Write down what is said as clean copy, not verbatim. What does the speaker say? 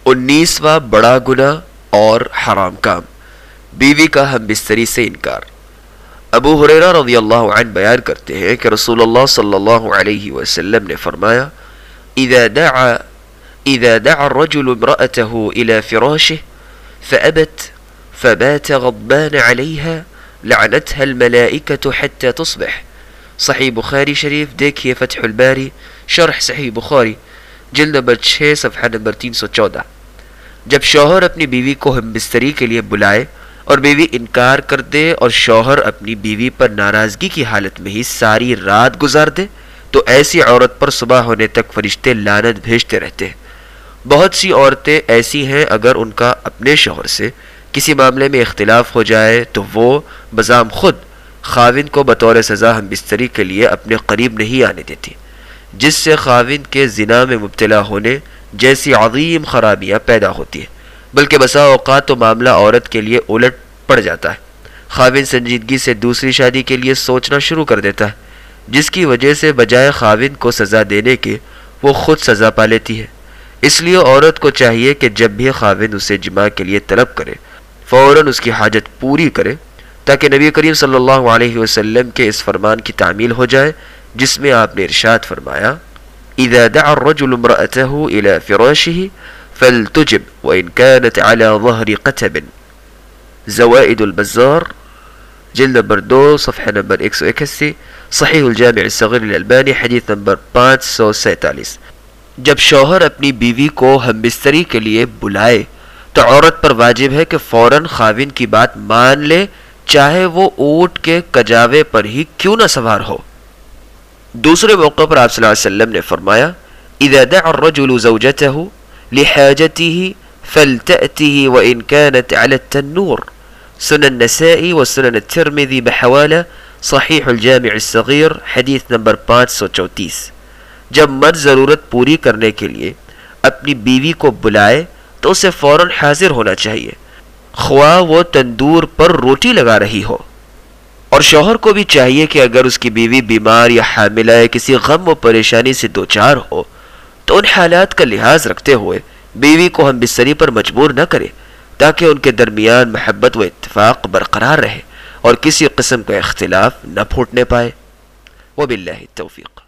19واں بڑا گناہ اور حرام کام، بیوی کا ہم بستری سے انکار۔ ابو ہریرہ رضی اللہ عنہ بیان کرتے ہیں کہ رسول اللہ صلی اللہ علیہ وسلم نے فرمایا اذا دعا الرجل امرأته الى فراشه فأبت فبات غضبان عليها لعنتها الملائكة حتى تصبح۔ صحیح بخاری شریف دیکھیے فتح الباری شرح صحیح بخاری جلد نمبر 6 صفحہ نمبر 314۔ جب شوہر اپنی بیوی کو ہم بستری کے لیے بلائے اور بیوی انکار کر دے اور شوہر اپنی بیوی پر ناراضگی کی حالت میں ہی ساری رات گزار دے تو ایسی عورت پر صبح ہونے تک فرشتے لعنت بھیجتے رہتے ہیں۔ بہت سی عورتیں ایسی ہیں اگر ان کا اپنے شوہر سے کسی معاملے میں اختلاف ہو جائے تو وہ بذام خود خاوند کو بطور سزا ہم بستری کے لیے اپنے قریب نہیں آنے دیتی، جس سے خاوند کے زنا میں مبتلا ہونے جیسی عظیم خرابیاں پیدا ہوتی ہیں۔ بلکہ بسا اوقات تو معاملہ عورت کے لیے الٹ پڑ جاتا ہے، خاوند سنجیدگی سے دوسری شادی کے لیے سوچنا شروع کر دیتا ہے، جس کی وجہ سے بجائے خاوند کو سزا دینے کے وہ خود سزا پا لیتی ہے۔ اس لیے عورت کو چاہیے کہ جب بھی خاوند اسے جماع کے لیے طلب کرے فوراً اس کی حاجت پوری کرے، تاکہ نبی کریم صلی اللہ علیہ وسلم کے اس فرمان کی تعمیل ہو جائے جس میں آپ نے ارشاد فرمایا اذا دعا الرجل امرأته الى فراشه فلتجب وان كانت على ظهر قتب۔ زوائد البزار جلد نمبر 2 صفحہ نمبر 181، صحیح الجامع الصغیر الالبانی حدیث نمبر 547۔ جب شوہر اپنی بیوی کو ہم بستری کے لیے بلائے تو عورت پر واجب ہے کہ فوراً خاوند کی بات مان لے، چاہے وہ اونٹ کے کجاوے پر ہی کیوں نہ سوار ہو۔ دوسرے موقع پر آپ صلی اللہ علیہ وسلم نے فرمایا اذا دعا الرجل زوجته لحاجته فلتأته وإن كانت على التنور۔ سنن نسائی و سنن الترمذی بحوالہ صحیح الجامع الصغیر حدیث نمبر 534۔ جب مرد ضرورت پوری کرنے کے لیے اپنی بیوی کو بلائے تو اسے فوراً حاضر ہونا چاہیے، خواہ وہ تندور پر روٹی لگا رہی ہو۔ اور شوہر کو بھی چاہیے کہ اگر اس کی بیوی بیمار یا حاملہ یا کسی غم و پریشانی سے دوچار ہو تو ان حالات کا لحاظ رکھتے ہوئے بیوی کو ہم بستری پر مجبور نہ کرے، تاکہ ان کے درمیان محبت و اتفاق برقرار رہے اور کسی قسم کا اختلاف نہ پھوٹنے پائے۔ وباللہ التوفیق۔